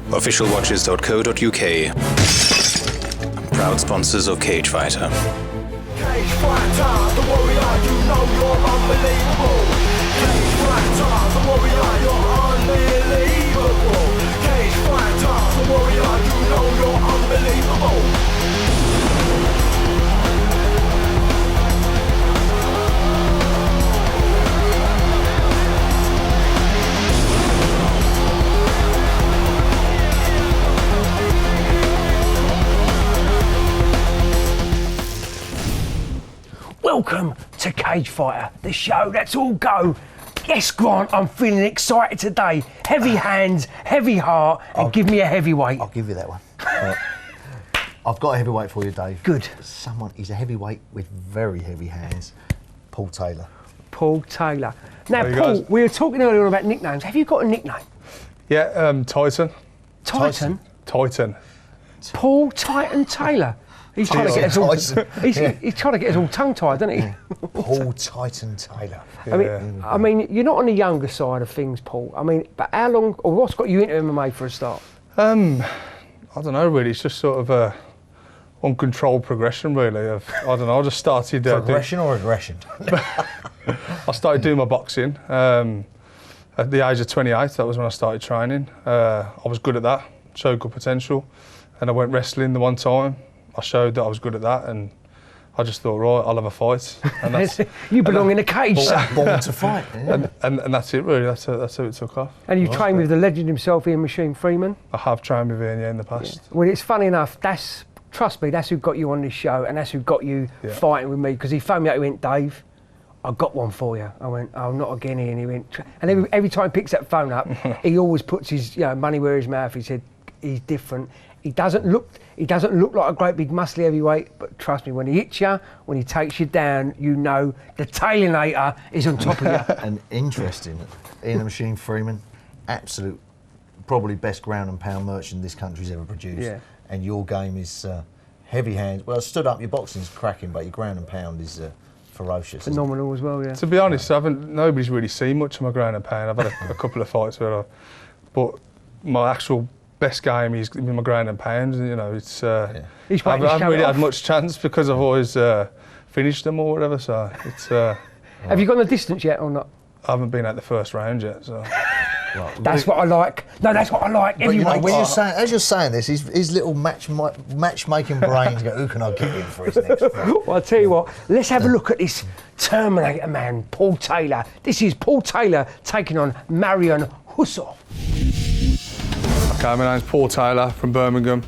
Officialwatches.co.uk. Proud sponsors of Cage Fighter. Cage Fighter, the warrior, you know you're unbelievable. Cage Fighter, the warrior, you're unbelievable. Cage Fighter, the warrior, you know you're unbelievable. Welcome to Cage Fighter, the show that's all go. Yes, Grant, I'm feeling excited today. Heavy hands, heavy heart, and give me a heavyweight. I'll give you that one. I've got a heavyweight for you, Dave. Good. He's a heavyweight with very heavy hands. Paul Taylor. Paul Taylor. Now, There you Paul, go. we were talking earlier about nicknames. Have you got a nickname? Yeah, Titan. Titan? Titan. Paul Titan Taylor. He's trying to get us all. Tyson. He's trying to get us all tongue-tied, isn't he? Paul Titan Taylor. I mean, you're not on the younger side of things, Paul. I mean, but how long, or what's got you into MMA for a start? I don't know really. It's just sort of a uncontrolled progression really. I just started. Progression or aggression? I started doing my boxing at the age of 28. That was when I started training. I was good at that. Showed good potential, and I went wrestling the one time. I showed that I was good at that, and I just thought, right, I'll have a fight. And that's, You belong in a cage, son. Born to fight. Yeah. and that's it really. That's how it took off. And you trained with the legend himself, Ian Machine Freeman. I have trained with Ian in the past. Well, it's funny enough, trust me, that's who got you on this show, and that's who got you fighting with me, because he phoned me up, he went, Dave, I got one for you. I went, oh, not again, Ian. He went, and every time he picks that phone up, he always puts his money where his mouth. He said, he's different. He doesn't look like a great big muscly heavyweight, but trust me, when he hits you, when he takes you down, you know the Tailinator is on top of you. And interesting, Ian the Machine Freeman, absolute, probably best ground and pound merchant this country's ever produced. Yeah. And your game is heavy hands. Well, stood up, your boxing's cracking, but your ground and pound is ferocious. Phenomenal as well, yeah. To be honest, nobody's really seen much of my ground and pound. I've had a couple of fights but my actual best game is in my ground and pound. You know, it's I haven't really had much chance because I've always finished them or whatever. So it's. Have you gone the distance yet or not? I haven't been at the first round yet. So. That's what I like. No, that's what I like. But you know, when as you're saying this, his little matchmaking brains go, who can I get in for his next fight? Well, I'll tell you what, let's have a look at this Terminator man, Paul Taylor. This is Paul Taylor taking on Marion Husso. Okay, my name's Paul Taylor from Birmingham.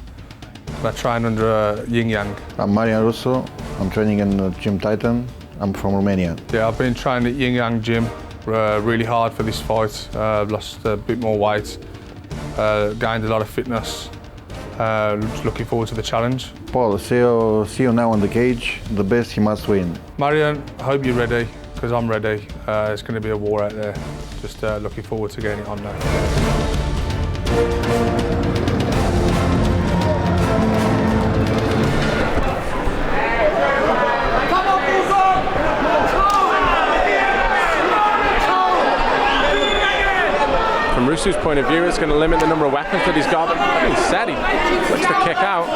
I train under Yin Yang. I'm Marian Russo. I'm training in Gym Titan. I'm from Romania. Yeah, I've been training at Yin Yang Gym really hard for this fight. Lost a bit more weight, gained a lot of fitness. Just looking forward to the challenge. Paul, see you now on the cage. The best, he must win. Marion, I hope you're ready, because I'm ready. It's going to be a war out there. Just looking forward to getting it on now. From Russo's point of view, it's going to limit the number of weapons that he's got. But he said he looks to kick out.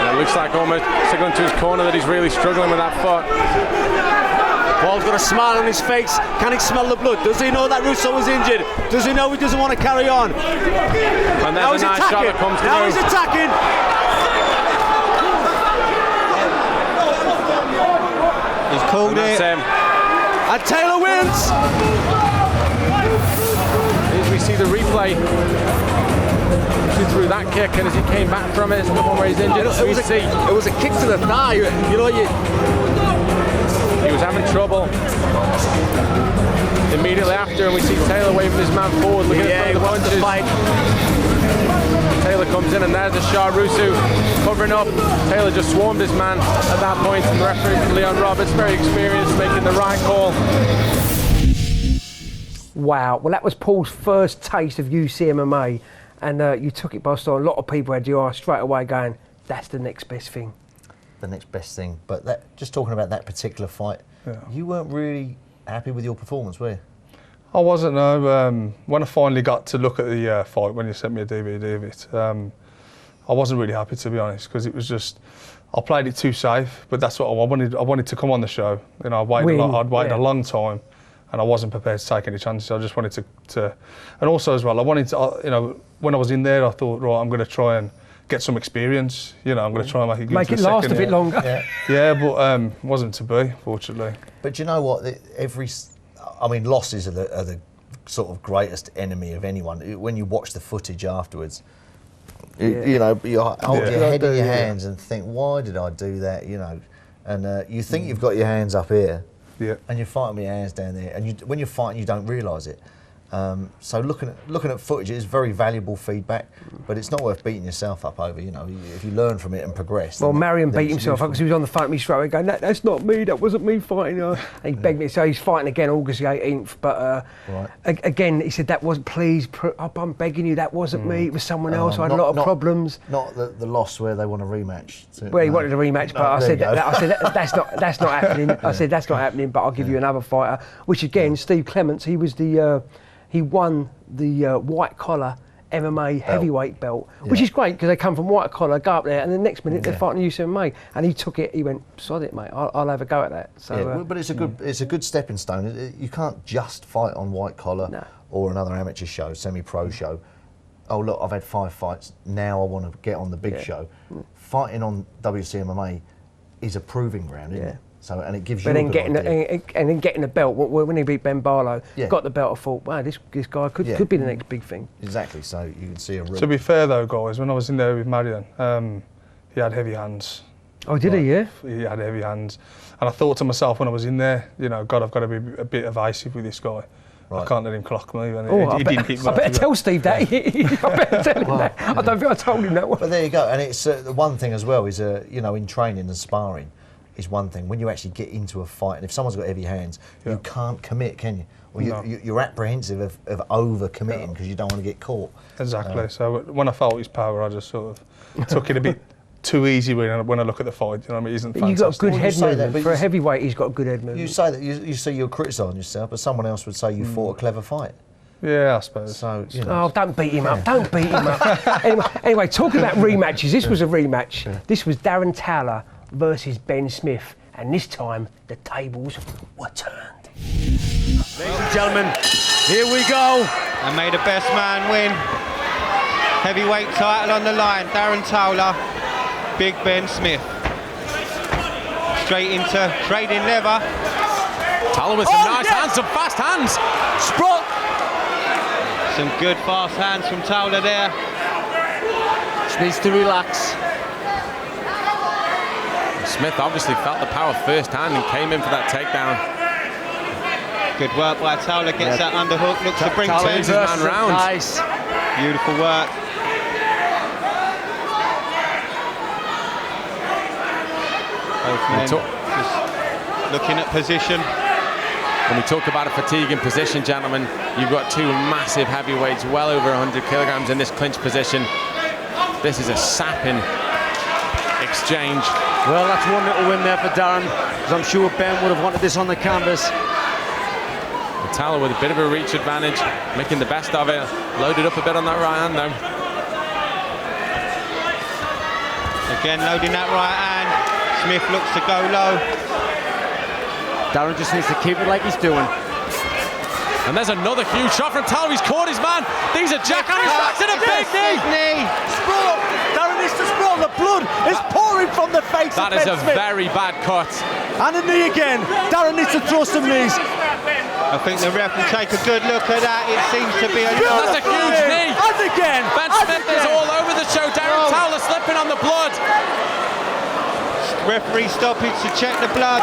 And it looks like almost signaling to his corner that he's really struggling with that foot. Paul's got a smile on his face. Can he smell the blood? Does he know that Russo was injured? Does he know he doesn't want to carry on? And Now there's he's a nice shot attacking. that comes through. Now he's attacking. He's called it. And Taylor wins. As we see the replay, he threw that kick, and as he came back from it, it's the one where he's injured. It was a kick to the thigh. You know, he was having trouble. Immediately after, and we see Taylor waving his man forward, looking at the punches. Taylor comes in, and there's a shot. Russo covering up. Taylor just swarmed his man at that point, and the referee, Leon Roberts, very experienced, making the right call. Wow, well that was Paul's first taste of UCMMA, and you took it by storm. A lot of people had your eyes straight away going, that's the next best thing. The next best thing. But just talking about that particular fight, you weren't really happy with your performance, were you? I wasn't, no. When I finally got to look at the fight, when you sent me a DVD of it, I wasn't really happy, to be honest, because it was just, I played it too safe, but that's what I wanted. I wanted to come on the show. You know, I'd waited a long time, and I wasn't prepared to take any chances. I just wanted to and also as well, I wanted to, you know, when I was in there, I thought, right, I'm going to try and get some experience. You know, I'm going to try and make it good. Make it last a bit longer. Yeah, but it wasn't to be, fortunately. But you know what? Losses are the sort of greatest enemy of anyone. When you watch the footage afterwards, you know, you hold your head in your hands and think, why did I do that? You know, and you think you've got your hands up here, and you're fighting with your hands down there, and when you're fighting, you don't realise it. So looking at footage is very valuable feedback, but it's not worth beating yourself up over. You know, if you learn from it and progress. Well, Marion beat himself up because he was on the phone with me straight away going, that's not me, that wasn't me fighting. And he begged me, so he's fighting again August the 18th. But again, he said, that wasn't, please, I'm begging you, that wasn't me, it was someone else. I had a lot of problems. Not the loss where they want a rematch. Well, he wanted a rematch, but I said that's not happening. I said that's not happening, but I'll give you another fighter. Which again, Steve Clements, he was he won the white collar MMA heavyweight belt, which is great because they come from white collar, go up there, and the next minute they're fighting UCMA. And he took it. He went, sod it, mate. I'll have a go at that. So, but it's a good stepping stone. You can't just fight on white collar or another amateur show, semi-pro show. Oh look, I've had 5 fights. Now I want to get on the big show. Fighting on WCMMA is a proving ground, isn't it? So, and it gives you. But then getting the belt. When he beat Ben Barlow, got the belt. I thought, wow, this guy could be the next big thing. Exactly. So you can see a. To be fair though, guys, when I was in there with Marion, he had heavy hands. Oh, did he? Yeah. He had heavy hands, and I thought to myself when I was in there, you know, God, I've got to be a bit evasive with this guy. Right. I can't let him clock me. And I better tell Steve that. I better tell him that. I don't think I told him that one. But there you go. And it's the one thing as well is, you know, in training and sparring, is one thing. When you actually get into a fight, and if someone's got heavy hands, you can't commit, can you? Or you're apprehensive of over-committing because you don't want to get caught. Exactly. So when I felt his power, I just sort of took it a bit too easy when I look at the fight. You know what I mean? He isn't fantastic. You've got a good head movement. For a heavyweight, he's got a good head movement. You say that, you say you're criticising yourself, but someone else would say you fought a clever fight. Yeah, I suppose. So, you know. Oh, don't beat him up. Don't beat him up. Anyway, talking about rematches, this was a rematch. This was Darren Towler versus Ben Smith. And this time, the tables were turned. Ladies and gentlemen, here we go. And may the best man win. Heavyweight title on the line. Darren Towler, Big Ben Smith. Straight into trading leather. Towler with some nice hands, some fast hands. Sprung. Some good fast hands from Towler there. Just needs to relax. Smith obviously felt the power firsthand and came in for that takedown. Good work by Towler, gets that underhook, looks to bring Towler's man round. Nice. Beautiful work. Both men just looking at position. When we talk about a fatiguing position, gentlemen, you've got two massive heavyweights, well over 100 kilograms in this clinch position. This is a sapping exchange. Well, that's one little win there for Darren, because I'm sure Ben would have wanted this on the canvas. Towler with a bit of a reach advantage, making the best of it. Loaded up a bit on that right hand though. Again, loading that right hand. Smith looks to go low. Darren just needs to keep it like he's doing. And there's another huge shot from Towler. He's caught his man. These are Jack on his back to the big knee. Sprawl. Darren needs to sprawl. The blood is pouring from the face of Ben Smith. That is a very bad cut. And a knee again. Darren needs to throw some knees. I think the ref will take a good look at that. It seems to be a... That's a huge knee. And again. Ben Smith is all over the show. Darren Towler slipping on the blood. Referee stoppage to check the blood.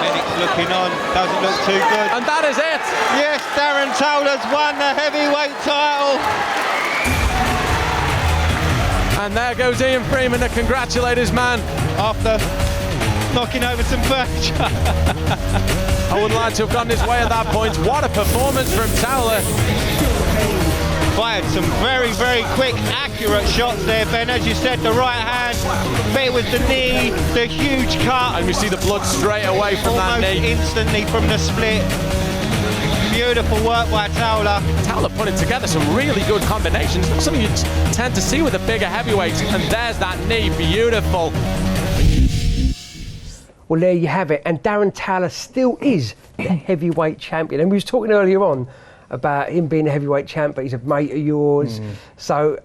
Medics looking on, doesn't look too good. And that is it. Yes, Darren Towler's won the heavyweight title. And there goes Ian Freeman to congratulate his man after knocking over some furniture. I wouldn't like to have gone his way at that point. What a performance from Towler. Fired some very, very quick, accurate shots there, Ben. As you said, the right hand, but it was the knee, the huge cut. And we see the blood straight away from that almost knee. instantly from the split. Beautiful work by Towler. Towler putting together some really good combinations. Not something you tend to see with the bigger heavyweights. And there's that knee, beautiful. Well, there you have it. And Darren Towler still is the heavyweight champion. And we was talking earlier on about him being a heavyweight champ, but he's a mate of yours. So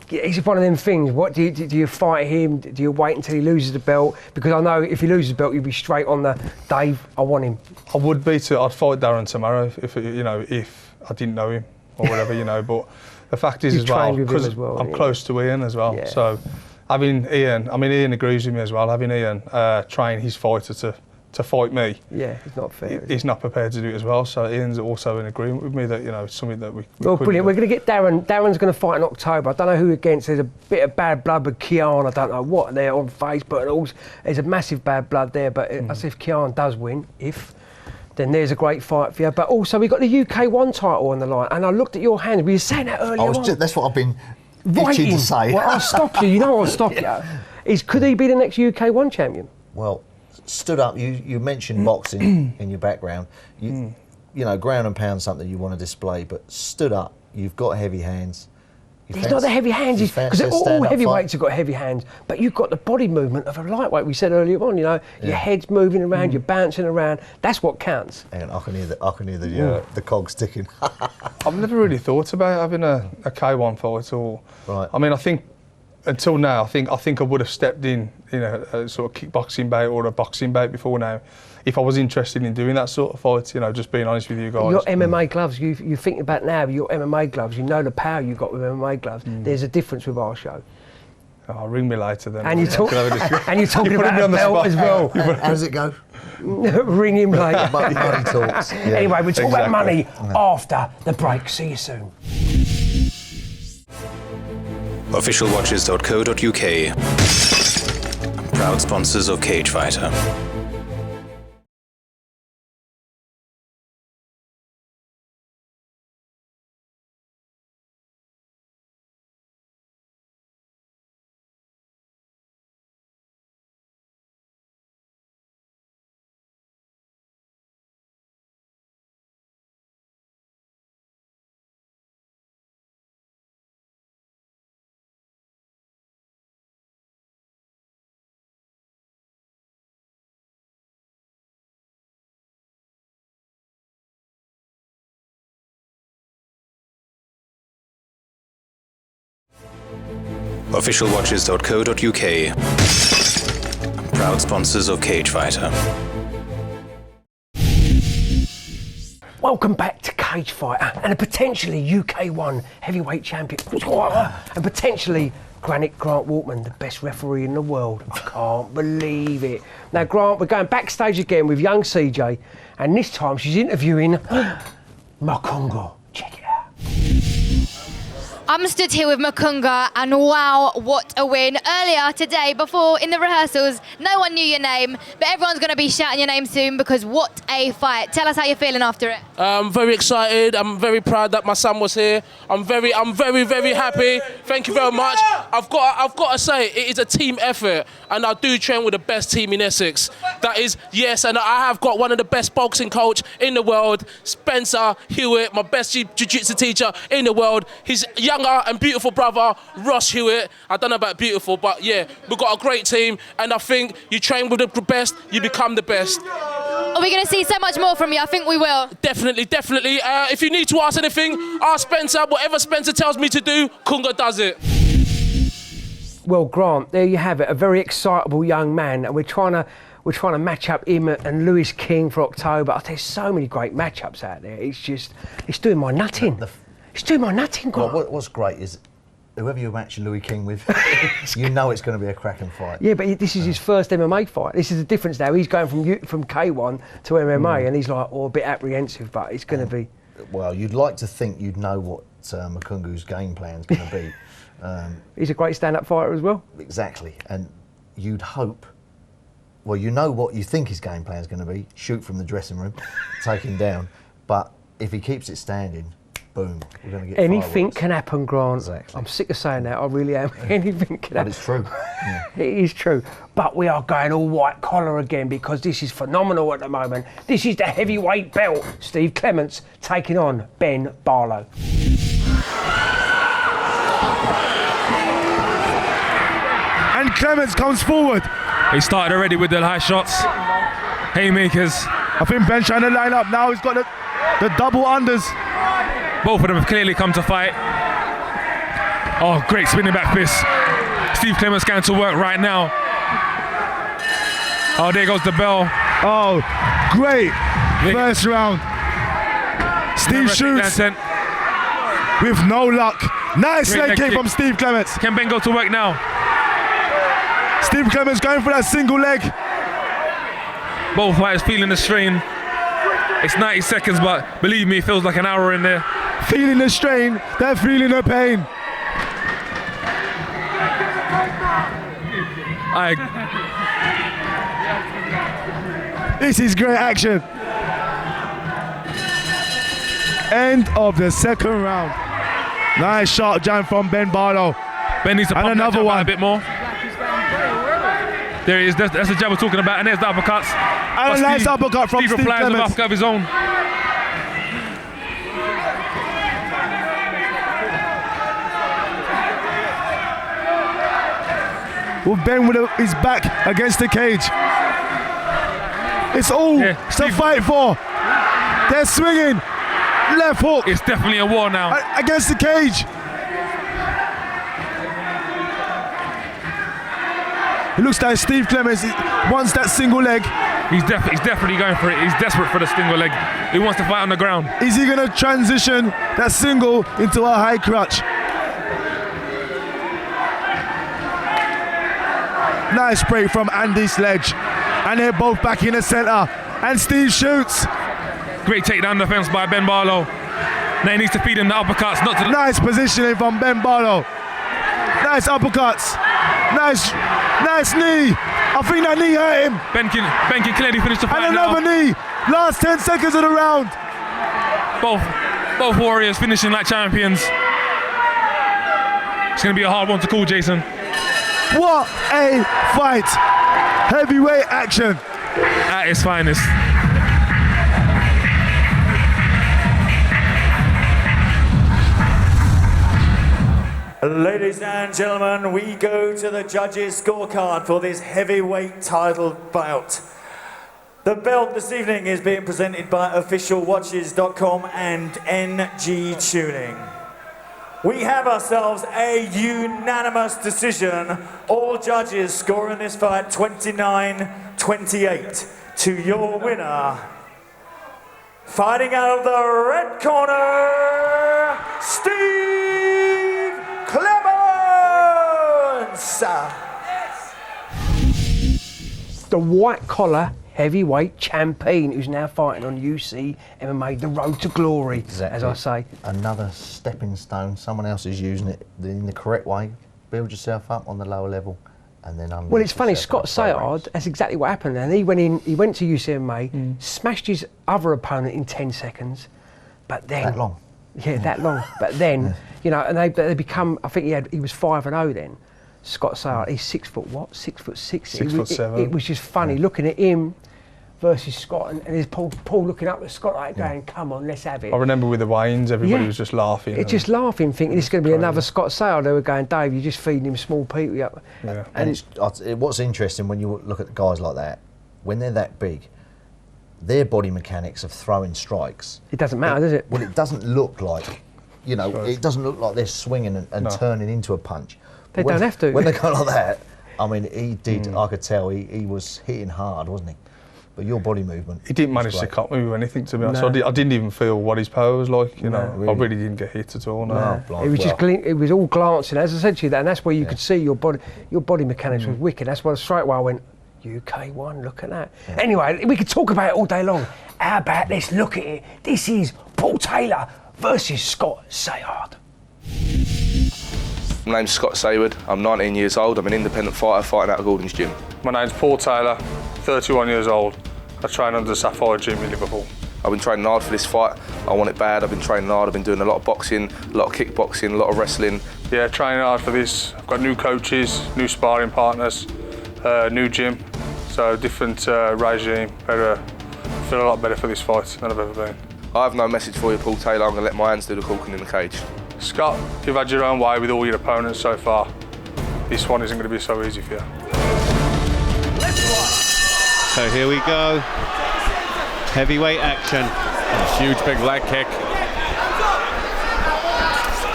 it's one of them things. What do you fight him? Do you wait until he loses the belt? Because I know if he loses the belt, you'll be straight on the Dave. I want him. I would be too. I'd fight Darren tomorrow if I didn't know him or whatever, But the fact is, You've as well, trained with him because as well, I'm yeah. close to Ian as well. Yeah. So having Ian, Ian agrees with me as well. Having Ian train his fighter to fight me. Yeah, it's not fair. He's not prepared to do it as well. So Ian's also in agreement with me that it's something that we Well, couldn't brilliant. do. We're going to get Darren. Darren's going to fight in October. I don't know who against. There's a bit of bad blood with Kian. I don't know what there on Facebook. And all. There's a massive bad blood there. But as if Kian does win, then there's a great fight for you. But also we've got the UK One title on the line. And I looked at your hand. We were saying that earlier on. That's what I've been itching to say. Well, I'll stop you. You know I'll stop you. Could he be the next UK One champion? Well, stood up. You mentioned boxing in your background. You know, ground and pound something you want to display, but stood up. You've got heavy hands. He's not the heavy hands, because all heavyweights have got heavy hands, but you've got the body movement of a lightweight. We said earlier on, your head's moving around, you're bouncing around. That's what counts. And I can hear the cogs ticking. I've never really thought about having a K1 fight or. Right. I think until now, I think I would have stepped in, a sort of kickboxing bout or a boxing bout before now, if I was interested in doing that sort of fight. Just being honest with you guys. Your MMA gloves, you think about now, your MMA gloves, you know the power you got with MMA gloves. There's a difference with our show. Oh, ring me later then. And you're talking about a belt as well. How does it go? Ring him later. Money talks. Yeah. Anyway, we'll talk about money after the break. See you soon. Officialwatches.co.uk. Proud sponsors of Cage Fighter. Officialwatches.co.uk. Proud sponsors of Cage Fighter. Welcome back to Cage Fighter and a potentially UK1 heavyweight champion and potentially Grant Walkman, the best referee in the world. I can't believe it. Now Grant, we're going backstage again with young CJ, and this time she's interviewing Makunga. Check it out. I'm stood here with Makunga, and wow, what a win. Earlier today, before in the rehearsals, no one knew your name, but everyone's going to be shouting your name soon because what a fight. Tell us how you're feeling after it. I'm very excited. I'm very proud that my son was here. I'm very happy. Thank you very much. I've got to say, it is a team effort, and I do train with the best team in Essex. That is, yes, and I have got one of the best boxing coach in the world, Spencer Hewitt, my best jiu-jitsu teacher in the world. His younger and beautiful brother, Ross Hewitt. I don't know about beautiful, but yeah, we've got a great team, and I think you train with the best, you become the best. Are we going to see so much more from you? I think we will. Definitely. If you need to ask anything, ask Spencer. Whatever Spencer tells me to do, Kunga does it. Well, Grant, there you have it, a very excitable young man, and we're trying to match up him and Lewis King for October. There's so many great matchups out there. It's doing my nutting. It's doing my nutting, Grant. Well, what's great is whoever you're matching Louis King with, you know it's going to be a cracking fight. Yeah, but this is his first MMA fight. This is the difference now. He's going from K1 to MMA, and he's like, a bit apprehensive, but it's going to be. Well, you'd like to think you'd know what Makungu's game plan's going to be. He's a great stand-up fighter as well. Exactly, and you'd hope. Well, you know what you think his game plan's going to be: shoot from the dressing room, take him down. But if he keeps it standing, boom, we're going to get Anything fireworks. can happen, Grant. Exactly. I'm sick of saying that. I really am. Anything can happen. But it's true. Yeah. It is true. But we are going all white collar again because this is phenomenal at the moment. This is the heavyweight belt. Steve Clements taking on Ben Barlow. And Clements comes forward. He started already with the high shots. Haymakers. I think Ben's trying to line up now. He's got the double unders. Both of them have clearly come to fight. Oh, great spinning back fist. Steve Clements going to work right now. Oh, there goes the bell. Oh, great first round. Steve shoots with no luck. Nice leg kick from Steve Clements. Can Ben go to work now? Steve Clements going for that single leg. Both fighters feeling the strain. It's 90 seconds, but believe me, it feels like an hour in there. Feeling the strain, they're feeling the pain. This is great action. End of the second round. Nice sharp jam from Ben Barlow. Ben needs to pump another that jab one out a bit more. There he is. That's the jab we're talking about, and there's the uppercuts. And a nice uppercut from Steve replies with an Clements. uppercut of his own. With Ben with his back against the cage. It's all to fight for. They're swinging. Left hook. It's definitely a war now. Against the cage. It looks like Steve Clements wants that single leg. He's definitely going for it. He's desperate for the single leg. He wants to fight on the ground. Is he going to transition that single into a high crutch? Nice break from Andy Sledge. And they're both back in the center. And Steve shoots. Great takedown defense by Ben Barlow. Now he needs to feed him the uppercuts. Not to the nice positioning from Ben Barlow. Nice uppercuts. Nice knee. I think that knee hurt him. Ben can clearly finish the fight and another now. knee. Last 10 seconds of the round. Both warriors finishing like champions. It's going to be a hard one to call, Jason. What a fight. Heavyweight action. At its finest. Ladies and gentlemen, we go to the judges' scorecard for this heavyweight title bout. The belt this evening is being presented by officialwatches.com and NG Tuning. We have ourselves a unanimous decision. All judges scoring this fight 29-28 to your winner. Fighting out of the red corner, Steve Clements! The white collar heavyweight champion who's now fighting on UC MMA, the road to glory, Exactly. as I say. Another stepping stone. Someone else is using it in the correct way. Build yourself up on the lower level, and then Well, it's funny. Scott Sayard, that's exactly what happened. And he went to UCMA, smashed his other opponent in 10 seconds, but then that long. Yeah, that long. But then, you know, and they become. I think he was 5-0 then. Scott Sayard, he's 6 foot what? 6 foot 6. 6 foot 7. It was just funny looking at him versus Scott, and there's Paul looking up at Scott like going, "Come on, let's have it." I remember with the weigh-ins, everybody was just laughing. It's just laughing, thinking this is going to be another Scott Sayard. They were going, "Dave, you're just feeding him small people." Yeah. And what's interesting when you look at guys like that, when they're that big, their body mechanics of throwing strikes. It doesn't matter, does it? Well, it doesn't look like, you know, it doesn't look like they're swinging and turning into a punch. They don't have to. When they go like that, I mean, he did. I could tell he was hitting hard, wasn't he? But your body movement. He didn't manage to cut me with anything, to be honest. I didn't even feel what his power was like. You know, I really didn't get hit at all. No. It was it was all glancing. As I said to you, and that's where you could see your body mechanics was wicked. That's why straight away I went, UK1, look at that. Yeah. Anyway, we could talk about it all day long. How about let's look at it? This is Paul Taylor versus Scott Sayard. My name's Scott Sayward. I'm 19 years old. I'm an independent fighter fighting out of Gordon's Gym. My name's Paul Taylor, 31 years old. I train under the Sapphire Gym in Liverpool. I I've been training hard for this fight. I want it bad. I've been training hard. I've been doing a lot of boxing, a lot of kickboxing, a lot of wrestling. Yeah, training hard for this. I've got new coaches, new sparring partners, new gym, so different regime. Better, feel a lot better for this fight than I've ever been. I have no message for you, Paul Taylor. I'm going to let my hands do the cooking in the cage. Scott, you've had your own way with all your opponents so far. This one isn't going to be so easy for you. So here we go. Heavyweight action. A huge big leg kick.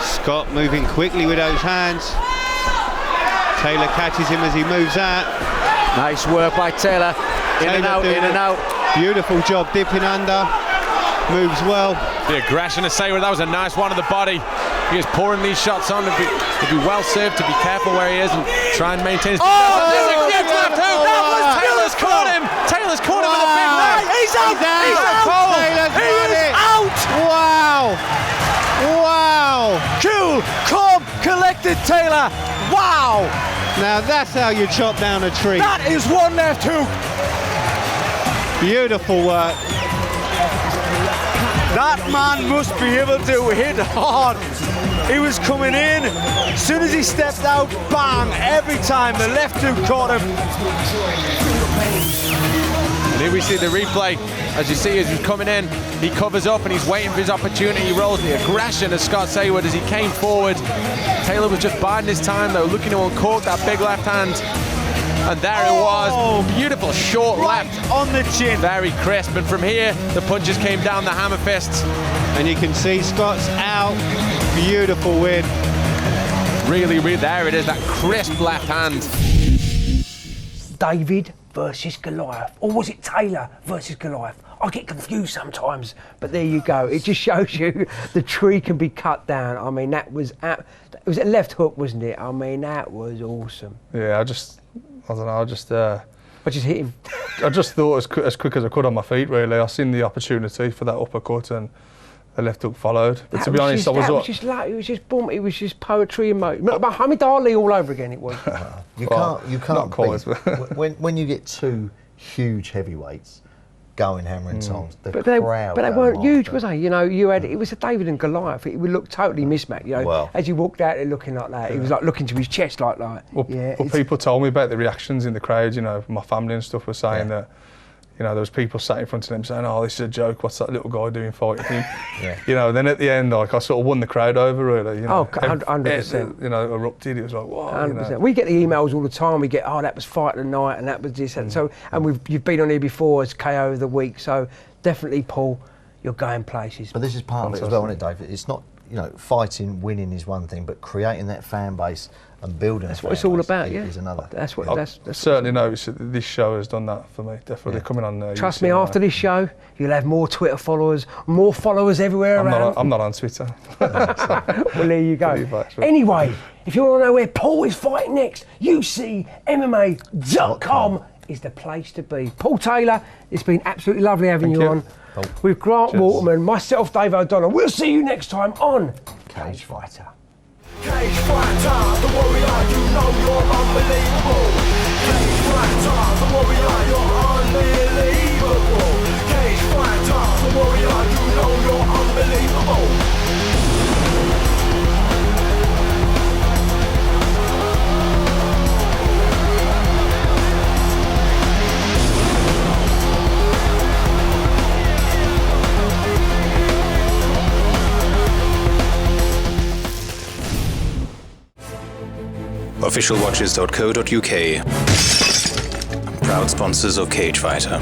Scott moving quickly with those hands. Taylor catches him as he moves out. Nice work by Taylor. In and out, in and out. Beautiful job dipping under. Moves well. The aggression of Sayward, that was a nice one of the body. He is pouring these shots on. He'll be well served to be careful where he is and try and maintain his... Taylor's caught him! Taylor's caught him with a big right! He's out! He's out! Taylor's got it! Out! Wow! Wow! Cool, calm, collected Taylor. Wow! Now that's how you chop down a tree. That is one left hook. Beautiful work. That man must be able to hit hard. He was coming in. As soon as he stepped out, bang! Every time the left hook caught him. And here we see the replay. As you see, as he's coming in, he covers up and he's waiting for his opportunity. He rolls the aggression of Scott Sayward as he came forward. Taylor was just biding his time though, looking to uncork that big left hand. And there it was, beautiful short left on the chin. Very crisp, and from here, the punches came down the hammer fists. And you can see Scott's out. Beautiful win. Really, there it is, that crisp left hand. David versus Goliath, or was it Taylor versus Goliath? I get confused sometimes, but there you go. It just shows you the tree can be cut down. I mean, that was it was a left hook, wasn't it? I mean, that was awesome. Yeah, I don't know, I just hit him. I just thought as quick as I could on my feet, really. I seen the opportunity for that uppercut and the left hook followed. But to be honest, it was just boom, it was just poetry and Muhammad Ali all over again, it was. You can't beat, when you get two huge heavyweights going hammer and tongs, but they weren't huge, was they? You know, it was a David and Goliath. It would look totally mismatched. You know, as you walked out there looking like that, it was like looking to his chest like. Well, people told me about the reactions in the crowd. You know, my family and stuff were saying that. You know, there was people sat in front of them saying, "Oh, this is a joke. What's that little guy doing fighting him?" You know, then at the end, like I sort of won the crowd over, really. You know, 100%. You know, erupted. It was like, "Wow!" 100%. You know. We get the emails all the time. We get, "Oh, that was fight of the night, and that was this." And so, and you've been on here before as KO of the week. So definitely, Paul, you're going places. But this is part of it as well, isn't it, David? It's not, you know, fighting, winning is one thing, but creating that fan base and building. That's what it's all about, is another. That's what. I've certainly noticed that this show has done that for me. Definitely coming on. Trust me, after this show, you'll have more Twitter followers, more followers everywhere around. I'm not on Twitter. Well, there you go. Anyway, if you want to know where Paul is fighting next, UCMMA.com is the place to be. Paul Taylor, it's been absolutely lovely having you on. With Grant Waterman, myself, Dave O'Donnell. We'll see you next time on Cage Fighter. Cage Fighter, the warrior, you know you're unbelievable. Cage Fighter, the warrior, you're unbelievable. Cage Fighter, the warrior, you know you're unbelievable. Officialwatches.co.uk. Proud sponsors of Cage Fighter.